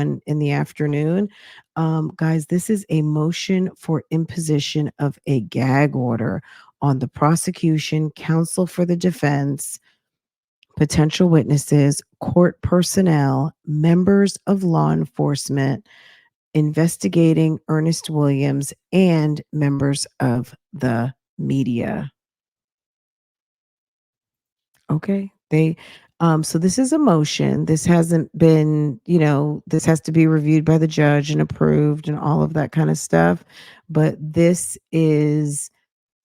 in the afternoon. Guys, this is a motion for imposition of a gag order on the prosecution, counsel for the defense, potential witnesses, court personnel, members of law enforcement investigating Ernest Williams, and members of the media. Okay. So this is a motion. This hasn't been, this has to be reviewed by the judge and approved and all of that kind of stuff. But this is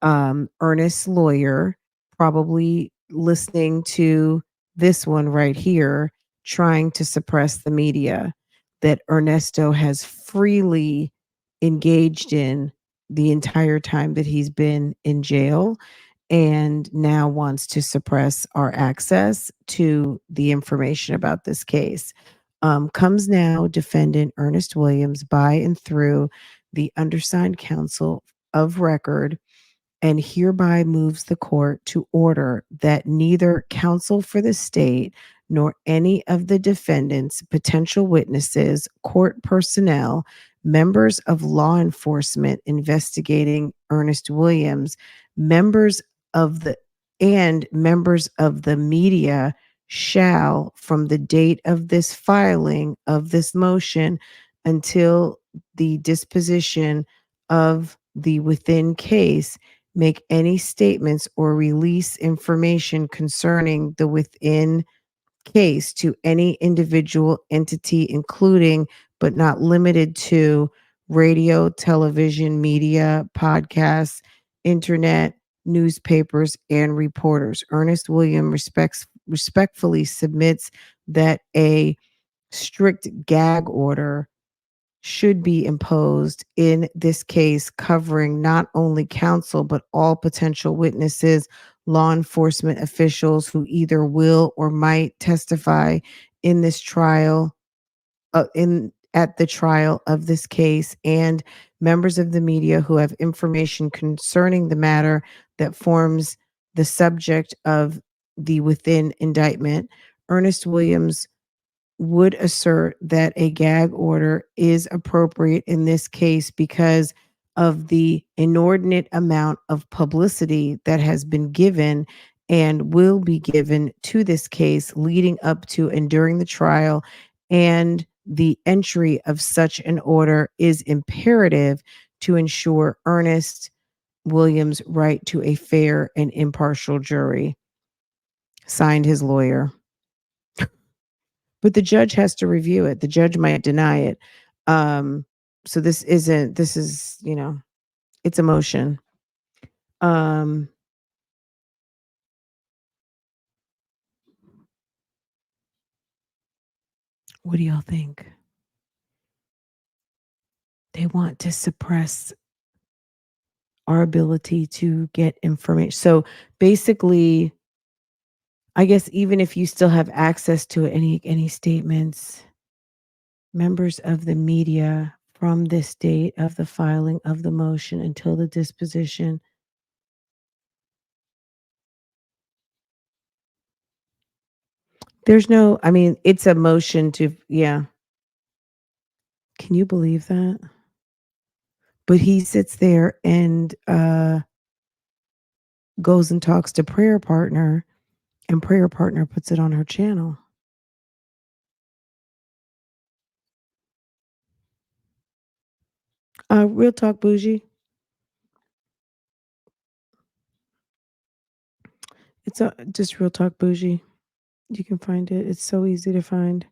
Ernest's lawyer probably listening to this one right here, trying to suppress the media that Ernesto has freely engaged in the entire time that he's been in jail, and now wants to suppress our access to the information about this case. Comes now defendant Ernest Williams by and through the undersigned counsel of record, and hereby moves the court to order that neither counsel for the state nor any of the defendants, potential witnesses, court personnel, members of law enforcement investigating Ernest Williams, members of the members of the media shall, from the date of this filing of this motion until the disposition of the within case, make any statements or release information concerning the within case to any individual entity, including but not limited to radio, television, media, podcasts, internet, newspapers, and reporters. Ernest William respectfully submits that a strict gag order should be imposed in this case, covering not only counsel, but all potential witnesses, law enforcement officials who either will or might testify in this trial, in at the trial of this case, and members of the media who have information concerning the matter that forms the subject of the within indictment. Ernest Williams would assert that a gag order is appropriate in this case because of the inordinate amount of publicity that has been given and will be given to this case leading up to and during the trial, and the entry of such an order is imperative to ensure Ernest Williams' right to a fair and impartial jury. Signed, his lawyer. But the judge has to review it. The judge might deny it. So this is, it's a motion. Um, what do y'all think? They want to suppress our ability to get information. So basically, I guess even if you still have access to any statements, members of the media from this date of the filing of the motion until the disposition. There's no, I mean, it's a motion to, yeah. Can you believe that? But he sits there and goes and talks to prayer partner, and prayer partner puts it on her channel. Real talk, Bougie. It's just real talk, Bougie. You can find it. It's so easy to find.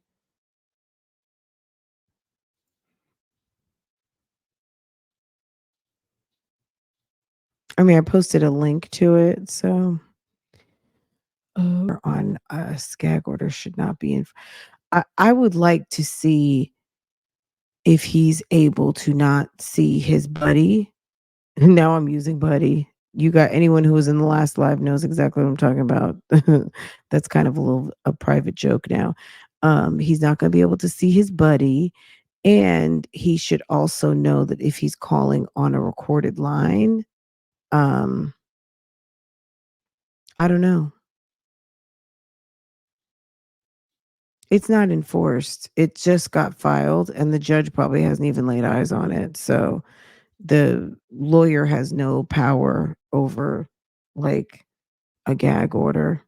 I mean, I posted a link to it, so on a gag order should not be in. I would like to see if he's able to not see his buddy. Now I'm using buddy. You got anyone who was in the last live knows exactly what I'm talking about. That's kind of a private joke now. He's not going to be able to see his buddy, and he should also know that if he's calling on a recorded line, I don't know. It's not enforced. It just got filed, and the judge probably hasn't even laid eyes on it. So the lawyer has no power over like a gag order.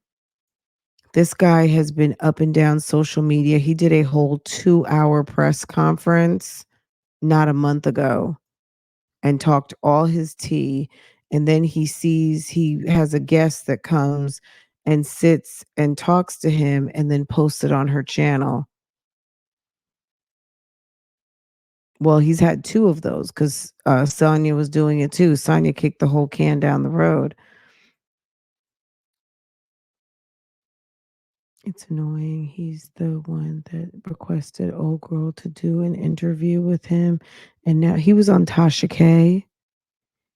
This guy has been up and down social media. He did a whole 2-hour press conference not a month ago and talked all his tea. And then he has a guest that comes and sits and talks to him and then posts it on her channel. Well, he's had 2 of those 'cause, Sonya was doing it too. Sonya kicked the whole can down the road. It's annoying. He's the one that requested old girl to do an interview with him, and now he was on Tasha K.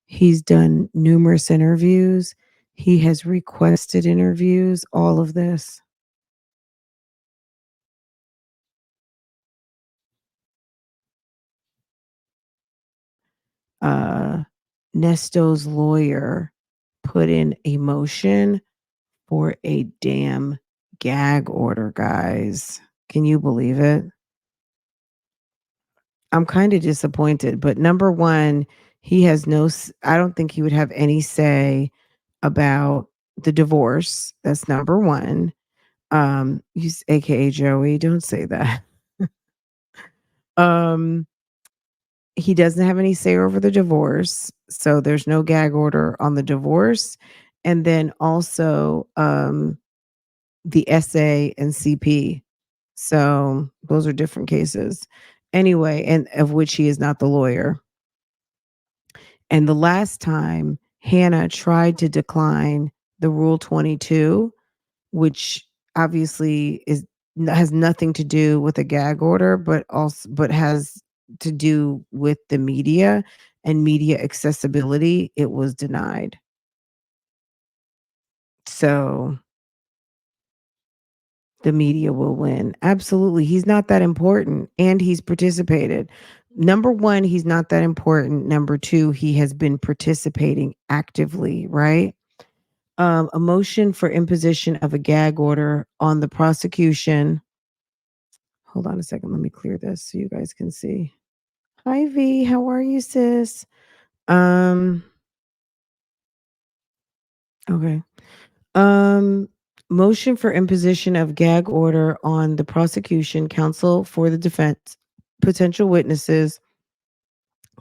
He's done numerous interviews. He has requested interviews, all of this. Uh, Nesto's lawyer put in a motion for a damn gag order, guys. Can you believe it? I'm kinda disappointed, but number 1, he has no s I don't think he would have any say about the divorce. That's number 1. He's AKA Joey, don't say that. Um, he doesn't have any say over the divorce, so there's no gag order on the divorce, and then also, the SA and CP. So, those are different cases. Anyway, and of which he is not the lawyer. And the last time Hannah tried to decline the Rule 22, which obviously has nothing to do with a gag order, but has to do with the media and media accessibility, it was denied. So the media will win. Absolutely. He's not that important and he's participated. Number 1, he's not that important. Number 2, he has been participating actively, right? A motion for imposition of a gag order on the prosecution. Hold on a second. Let me clear this so you guys can see. Hi V, how are you, sis? Um, okay. Um, Motion for imposition of gag order on the prosecution, counsel for the defense, potential witnesses,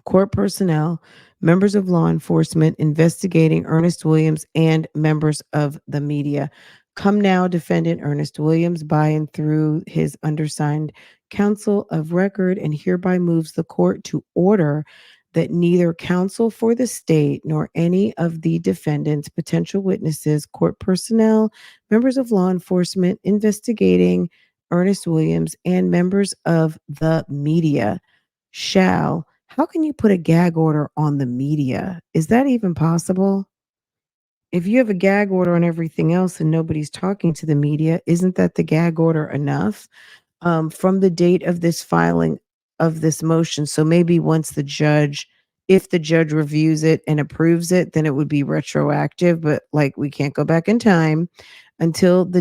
court personnel, members of law enforcement investigating Ernest Williams, and members of the media. Come now, defendant Ernest Williams, by and through his undersigned counsel of record, and hereby moves the court to order that neither counsel for the state nor any of the defendants, potential witnesses, court personnel, members of law enforcement investigating Ernest Williams, and members of the media shall. How can you put a gag order on the media? Is that even possible? If you have a gag order on everything else and nobody's talking to the media, isn't that the gag order enough? From the date of this filing of this motion. So maybe once if the judge reviews it and approves it, then it would be retroactive. But like we can't go back in time until the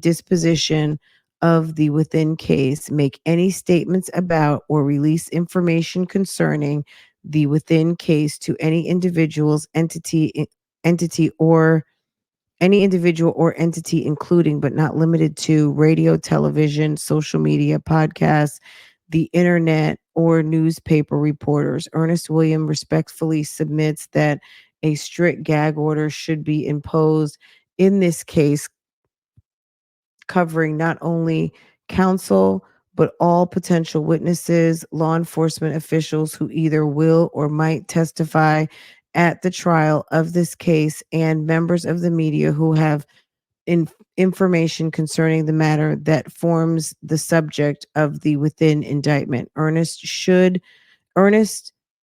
disposition of the within case make any statements about or release information concerning the within case to any entity or any individual or entity, including but not limited to radio, television, social media, podcasts, the internet, or newspaper reporters. Ernest William respectfully submits that a strict gag order should be imposed in this case, covering not only counsel, but all potential witnesses, law enforcement officials who either will or might testify at the trial of this case, and members of the media who have information concerning the matter that forms the subject of the within indictment. Ernest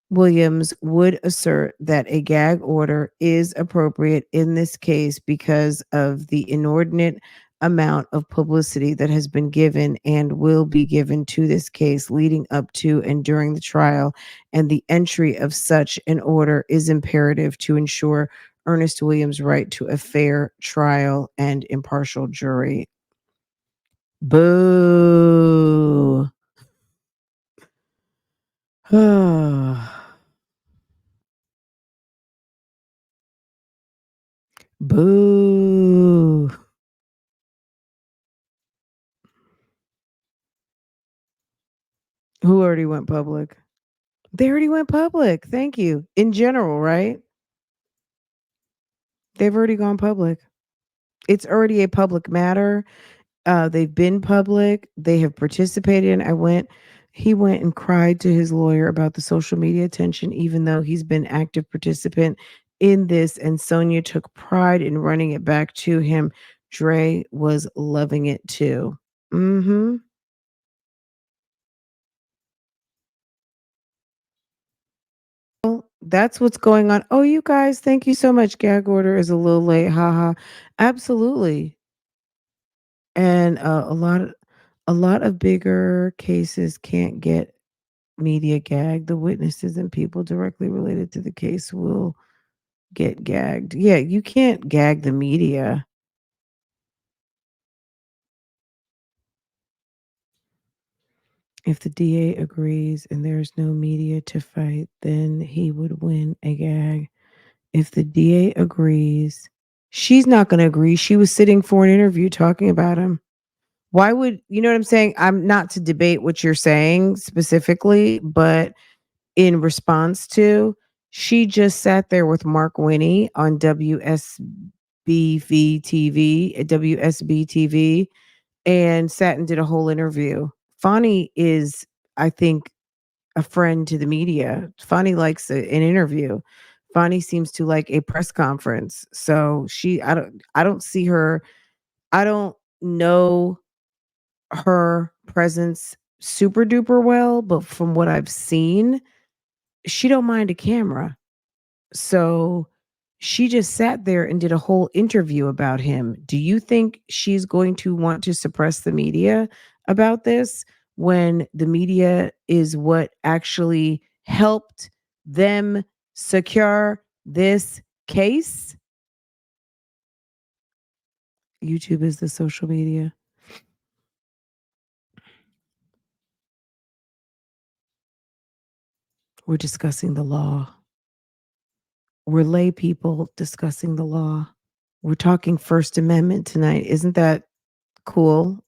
Williams would assert that a gag order is appropriate in this case because of the inordinate amount of publicity that has been given and will be given to this case leading up to and during the trial, and the entry of such an order is imperative to ensure Ernest Williams' right to a fair trial and impartial jury. Boo. Boo. Who already went public? They already went public. Thank you. In general, right? They've already gone public. It's already a public matter. They've been public. They have participated in. He went and cried to his lawyer about the social media attention, even though he's been active participant in this. And Sonia took pride in running it back to him. Dre was loving it too. Mm-hmm. Well, that's what's going on. Oh, you guys, thank you so much. Gag order is a little late. Haha. Absolutely. And a lot of bigger cases can't get media gag. The witnesses and people directly related to the case will get gagged. Yeah, you can't gag the media. If the DA agrees and there's no media to fight, then he would win a gag. If the DA agrees, she's not going to agree. She was sitting for an interview talking about him. Why would you know what I'm saying? I'm not to debate what you're saying specifically, but in response to, she just sat there with Mark Winnie on WSBV TV, WSB TV, and sat and did a whole interview. Fani is, I think, a friend to the media. Fani likes an interview. Fani seems to like a press conference. So I don't see her. I don't know her presence super duper well, but from what I've seen, she don't mind a camera. So she just sat there and did a whole interview about him. Do you think she's going to want to suppress the media about this when the media is what actually helped them secure this case? YouTube is the social media. We're discussing the law. We're lay people discussing the law. We're talking First Amendment tonight. Isn't that cool?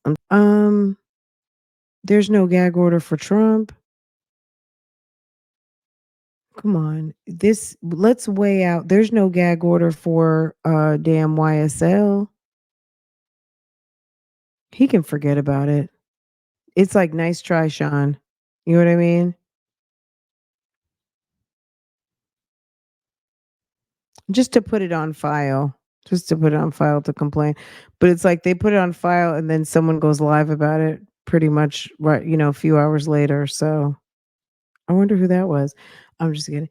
There's no gag order for Trump. Come on. Let's weigh out. There's no gag order for damn YSL. He can forget about it. It's like nice try, Sean. You know what I mean? Just to put it on file. Just to put it on file to complain. But it's like they put it on file and then someone goes live about it pretty much right, a few hours later. So I wonder who that was. I'm just kidding.